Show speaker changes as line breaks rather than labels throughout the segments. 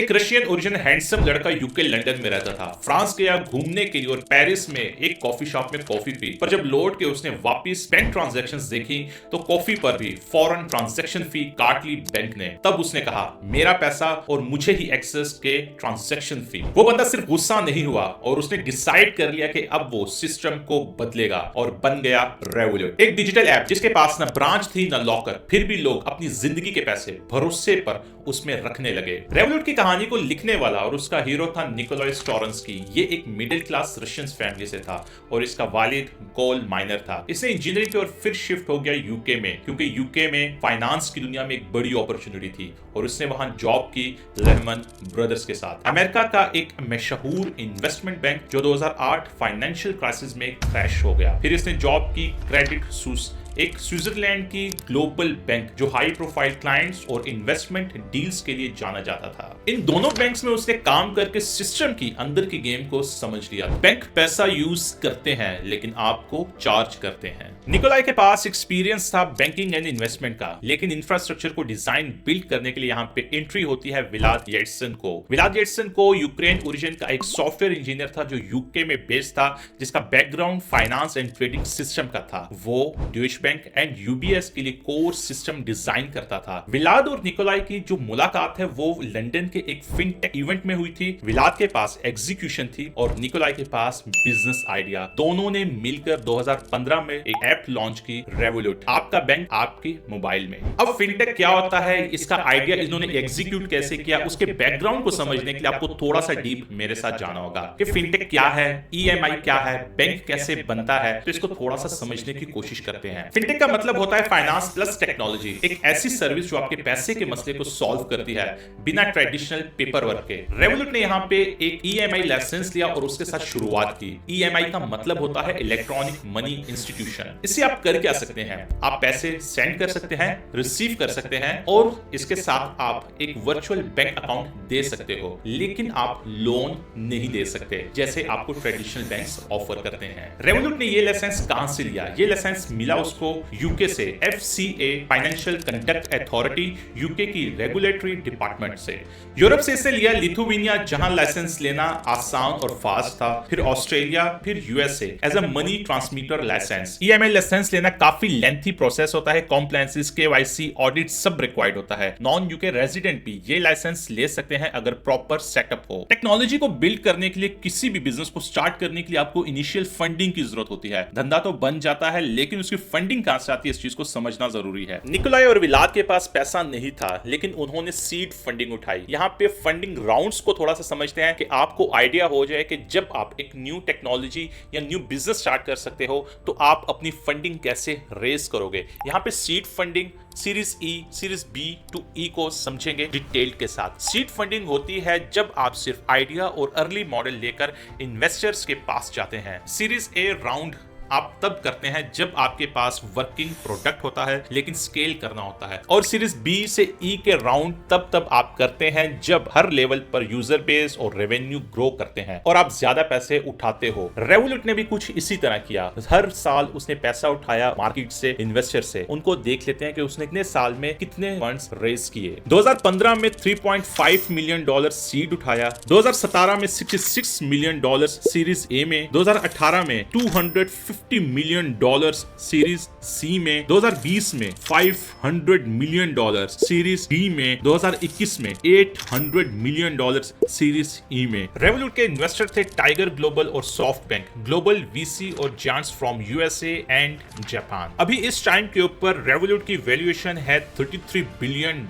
एक Russian origin handsome लड़का UK London में रहता था। फ्रांस गया घूमने के लिए और पेरिस में एक कॉफी शॉप में कॉफी पी, पर जब लौट के उसने वापस बैंक ट्रांजैक्शंस देखी तो कॉफी पर भी फॉरेन ट्रांजैक्शन फी काट ली बैंक ने। तब उसने कहा मेरा पैसा और मुझे ही एक्सेस के ट्रांजैक्शन फी। वो बंदा सिर्फ गुस्सा नहीं हुआ और उसने डिसाइड कर लिया कि अब वो सिस्टम को बदलेगा और बन गया रेवोल्यूट, एक डिजिटल ऐप जिसके पास ना ब्रांच थी ना लॉकर, फिर भी लोग अपनी जिंदगी के पैसे भरोसे पर उसमें रखने लगे। रेवोल्यूट की कहानी को लिखने वाला और उसका हीरो था निकोलाई स्टोरेंस्की। ये एक मिडिल क्लास रशियन फैमिली से था और इसका वालिद कोल माइनर था। इसने इंजीनियरिंग की और फिर शिफ्ट हो गया यूके में, क्योंकि यूके में फाइनेंस की दुनिया में एक बड़ी अपॉर्चुनिटी थी और उसने वहां जॉब की लेहमन ब्रदर्स के साथ। अमेरिका का एक मशहूर इन्वेस्टमेंट बैंक जो 2008 फाइनेंशियल क्राइसिस में क्रैश हो गया। फिर इसने जॉब की क्रेडिट सुइस, एक स्विट्जरलैंड की ग्लोबल बैंक जो हाई प्रोफाइल क्लाइंट्स और इन्वेस्टमेंट डील्स के लिए जाना जाता था। इन दोनों बैंक्स में उसने काम करके सिस्टम की अंदर की गेम को समझ लिया। बैंक पैसा यूज करते हैं लेकिन आपको चार्ज करते हैं। निकोलाई के पास एक्सपीरियंस था बैंकिंग एंड इन्वेस्टमेंट का, लेकिन इंफ्रास्ट्रक्चर को डिजाइन बिल्ड करने के लिए यहाँ पे एंट्री होती है विलाद येट्सन को। विलाद येट्सन को यूक्रेन ओरिजिन का एक सॉफ्टवेयर इंजीनियर था जो यूके में बेस्ड था, जिसका background finance and trading system का था। वो ड्यूश बैंक एंड यूबीएस के लिए कोर सिस्टम डिजाइन करता था। विलाद और निकोलाई की जो मुलाकात है वो लंदन के एक फिनटेक इवेंट में हुई थी। विलाद के पास एग्जीक्यूशन थी और निकोलाई के पास बिजनेस आइडिया। दोनों ने मिलकर 2015 में एक ऐप लॉन्च की, रेवोल्यूट, आपका बैंक आपके मोबाइल में। अब फिनटेक क्या होता है, इसका आइडिया इन्होंने एग्जीक्यूट कैसे किया, उसके बैकग्राउंड को समझने के लिए आपको थोड़ा सा डीप मेरे साथ जाना होगा कि फिनटेक क्या है, ईएमआई क्या है, बैंक कैसे बनता है। तो इसको थोड़ा सा समझने की कोशिश करते हैं। फिनटेक का मतलब होता है फाइनेंस प्लस टेक्नोलॉजी, एक ऐसी सर्विस जो आपके पैसे के मसले को सॉल्व करती है बिना ट्रेडिशनल पेपर वर्क के। रेवोल्यूट ने यहाँ पे एक ईएमआई लाइसेंस लिया और उसके साथ शुरुआत की। ईएमआई का मतलब होता है इलेक्ट्रॉनिक मनी इंस्टीट्यूशन। इससे आप कर क्या सकते हैं, आप पैसे सेंड कर सकते हैं, रिसीव कर सकते हैं और इसके साथ आप एक वर्चुअल बैंक अकाउंट दे सकते हो, लेकिन आप लोन नहीं दे सकते जैसे आपको ट्रेडिशनल बैंक्स ऑफर करते हैं। रेवोल्यूट ने ये लाइसेंस कहां से लिया? ये लाइसेंस मिला उसको यूके से, FCA financial conduct authority, UK की रेगुलेटरी डिपार्टमेंट से। यूरोप से इसे लिया लिथुआनिया, जहां लाइसेंस लेना आसान और फास्ट था, फिर ऑस्ट्रेलिया, फिर USA as a money transmitter license. EMI license लेना काफी लेंथी प्रोसेस होता है, कॉम्प्लायंसेस, केवाईसी, ऑडिट सब रिक्वायर्ड होता है। नॉन यूके रेजिडेंट भी ये लाइसेंस ले सकते हैं अगर प्रॉपर सेटअप हो। टेक्नोलॉजी को बिल्ड करने के लिए, किसी भी बिजनेस को स्टार्ट करने के लिए आपको इनिशियल फंडिंग की जरूरत होती है। धंधा तो बन जाता है लेकिन उसकी फंडिंग कहां से आती है, इस चीज को समझना जरूरी है। निकोलाई और विलाद के पास पैसा नहीं था लेकिन उन्होंने सीड फंडिंग उठाई। यहाँ पे फंडिंग राउंड्स को थोड़ा सा समझते हैं कि आपको आइडिया हो जाए कि जब आप एक न्यू टेक्नोलॉजी या न्यू बिजनेस स्टार्ट कर सकते हो तो आप अपनी फंडिंग कैसे रेज करोगे। यहाँ पे seed funding, series E, series B to E को समझेंगे डिटेल्ड के साथ। सीड फंडिंग होती है जब आप सिर्फ आइडिया और अर्ली मॉडल लेकर इन्वेस्टर्स के पास जाते हैं। सीरीज ए राउंड आप तब करते हैं जब आपके पास वर्किंग प्रोडक्ट होता है लेकिन स्केल करना होता है, और सीरीज बी से ई के राउंड तब आप करते हैं जब हर लेवल पर यूजर बेस और रेवेन्यू ग्रो करते हैं और आप ज्यादा पैसे उठाते हो। रेवोल्यूट ने भी कुछ इसी तरह किया। हर साल उसने पैसा उठाया मार्केट से, इन्वेस्टर से। उनको देख लेते हैं कि उसने कितने साल में कितने फंड्स रेज किए। 2015 में $3.5 मिलियन सीड उठाया, 2017 में $66 मिलियन सीरीज ए में, 2018 में $250 मिलियन सीरीज सी में, 2020 में $500 मिलियन सीरीज डी में, 2021 में $800 मिलियन सीरीज ई में। रेवोल्यूट के इन्वेस्टर थे टाइगर ग्लोबल और सॉफ्ट बैंक, ग्लोबल वीसी और giants from USA and Japan. अभी इस टाइम के ऊपर रेवोल्यूट की वैल्यूएशन है $33 बिलियन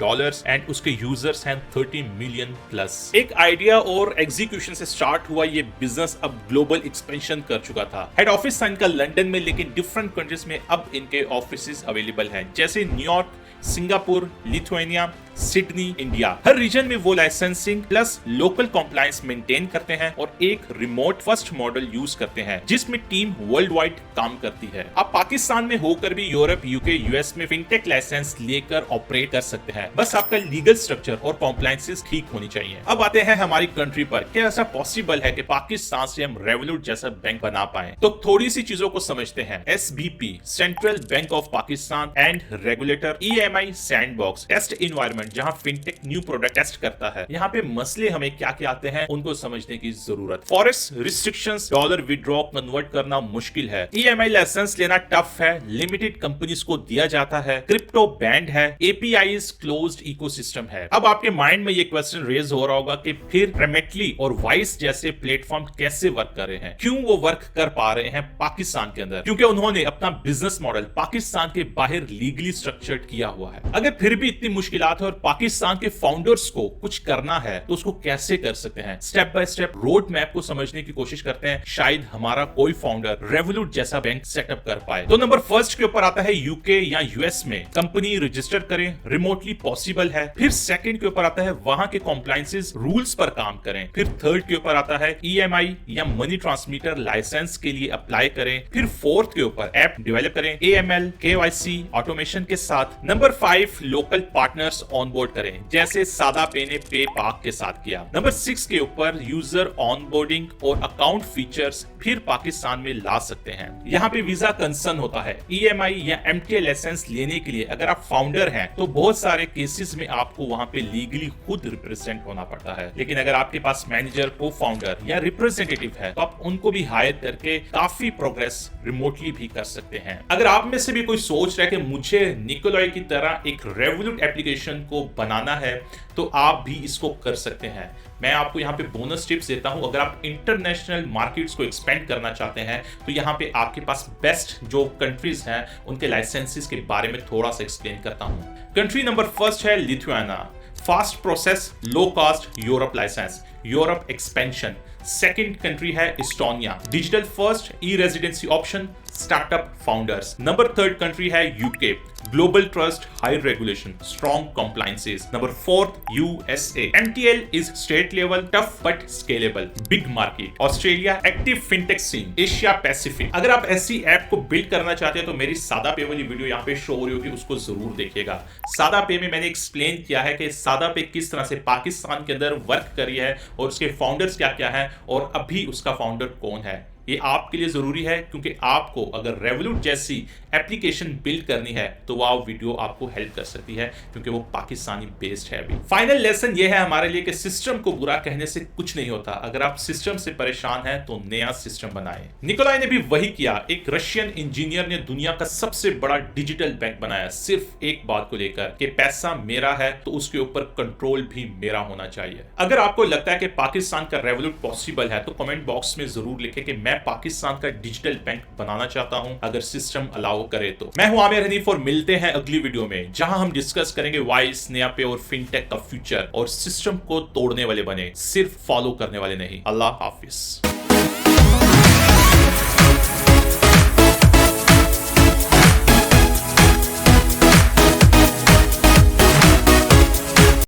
एंड उसके यूजर्स हैं 30 मिलियन प्लस। एक आइडिया और एग्जीक्यूशन से स्टार्ट हुआ ये बिजनेस अब ग्लोबल एक्सपेंशन कर चुका था। हेड ऑफिस था इनका लंदन में, लेकिन डिफरेंट कंट्रीज में अब इनके ऑफिसेज अवेलेबल हैं, जैसे New York, Singapore, Lithuania, Sydney, India. हर रीजन में वो licensing plus local compliance maintain करते हैं और एक रिमोट फर्स्ट मॉडल यूज करते हैं जिसमें टीम वर्ल्ड वाइड काम करती है। आप पाकिस्तान में होकर भी यूरोप, यूके, यूएस में फिनटेक लाइसेंस लेकर ऑपरेट कर सकते हैं, बस आपका लीगल स्ट्रक्चर और कॉम्प्लायंसेस ठीक होनी चाहिए। अब आते हैं हमारी कंट्री पर, क्या ऐसा पॉसिबल है कि पाकिस्तान से हम रेवोल्यूट जैसा बैंक बना पाए? तो थोड़ी सी चीजों को समझते हैं। SBP, central bank of Pakistan and regulator, EMI EMI sandbox test environment जहां फिनटेक न्यू प्रोडक्ट टेस्ट करता है। यहाँ पे मसले हमें क्या क्या आते हैं उनको समझने की जरूरत। Forex restrictions, dollar withdraw convert करना मुश्किल है, EMI लाइसेंस लेना टफ है, लिमिटेड कंपनीज को दिया जाता है, क्रिप्टो बैंड है, APIs क्लोज्ड इकोसिस्टम है। अब आपके माइंड में ये क्वेश्चन रेज हो रहा होगा कि फिर रेमेटली और वाइस जैसे प्लेटफॉर्म कैसे वर्क कर रहे हैं, क्यों वो वर्क कर पा रहे हैं पाकिस्तान के अंदर? क्योंकि उन्होंने अपना बिजनेस मॉडल पाकिस्तान के बाहर लीगली स्ट्रक्चर्ड किया हुआ है। अगर फिर भी इतनी मुश्किलात है और पाकिस्तान के फाउंडर्स को कुछ करना है तो उसको कैसे कर सकते हैं? Step by step road map को समझने की कोशिश करते हैं, शायद हमारा कोई फाउंडर रेवोलूट जैसा बैंक सेटअप कर पाए। तो नंबर फर्स्ट के ऊपर आता है यूके या यूएस में कंपनी रजिस्टर करें, रिमोटली पॉसिबल है। फिर सेकंड के ऊपर आता है वहां के कॉम्प्लायंसेस रूल्स पर काम करें। फिर थर्ड के ऊपर आता है EMI या मनी ट्रांसमीटर लाइसेंस के लिए अप्लाई करें। फिर फोर्थ के ऊपर ऐप डेवलप करें AML KYC ऑटोमेशन के साथ। नंबर 5 लोकल पार्टनर्स ऑनबोर्ड करें, जैसे सादा पे ने पे पाक के साथ किया। नंबर 6 के ऊपर यूजर ऑनबोर्डिंग और अकाउंट फीचर्स फिर पाकिस्तान में ला सकते हैं। यहाँ पे वीजा कंसर्न होता है। EMI या MTA लाइसेंस लेने के लिए अगर आप फाउंडर हैं तो बहुत सारे केसेस में आपको वहां पे लीगली खुद रिप्रेजेंट होना पड़ता है, लेकिन अगर आपके पास मैनेजर, को फाउंडर या रिप्रेजेंटेटिव है तो आप उनको भी हायर करके काफी प्रोग्रेस रिमोटली भी कर सकते हैं। अगर आप में से भी कोई सोच रहा है कि मुझे निकोलॉय की तरह एक रेवोलूट एप्लीकेशन को बनाना है तो आप भी इसको कर सकते हैं। मैं आपको यहाँ पे बोनस टिप्स देता हूँ। अगर आप इंटरनेशनल मार्केट्स को एक्सपेंड करना चाहते हैं तो यहाँ पे आपके पास बेस्ट जो कंट्रीज हैं उनके लाइसेंसेस के बारे में थोड़ा सा एक्सप्लेन करता हूँ। कंट्री नंबर फर्स्ट है Lithuania, fast process low cost Europe licence, Europe expansion. Second country है Estonia, digital first e residency option, startup founders. Number third country है UK, global trust, high regulation, strong compliances. Number fourth USA, MTL is state level, tough but scalable, big market. Australia, active fintech scene, Asia Pacific. अगर आप ऐसी app को build करना चाहते हैं तो मेरी सादा पे वाली वीडियो यहाँ पे शो हो रही होगी, उसको जरूर देखिएगा। सादा पे में मैंने एक्सप्लेन किया है कि सादा पे किस तरह से पाकिस्तान के अंदर वर्क करी है और उसके फाउंडर्स क्या क्या हैं और अभी उसका फाउंडर कौन है। ये आपके लिए जरूरी है क्योंकि आपको अगर रेवोलूट जैसी एप्लीकेशन बिल्ड करनी है तो वो वीडियो आपको हेल्प कर सकती है क्योंकि वो पाकिस्तानी बेस्ड है। अभी फाइनल लेसन ये है हमारे लिए कि सिस्टम को बुरा कहने से कुछ नहीं होता। अगर आप सिस्टम से परेशान हैं तो नया सिस्टम बनाएं। निकोलॉय ने भी वही किया। एक रशियन इंजीनियर ने दुनिया का सबसे बड़ा डिजिटल बैंक बनाया सिर्फ एक बात को लेकर कि पैसा मेरा है तो उसके ऊपर कंट्रोल भी मेरा होना चाहिए। अगर आपको लगता है कि पाकिस्तान का रेवोलूट पॉसिबल है तो कमेंट बॉक्स में जरूर लिखें कि मैं पाकिस्तान का डिजिटल बैंक बनाना चाहता हूं अगर सिस्टम अलाउ करे तो। मैं हूं आमिर हनीफ और मिलते हैं अगली वीडियो में जहां हम डिस्कस करेंगे वाइस, नयापे और फिनटेक का फ्यूचर और सिस्टम को तोड़ने वाले बने, सिर्फ फॉलो करने वाले नहीं। अल्लाह हाफिज।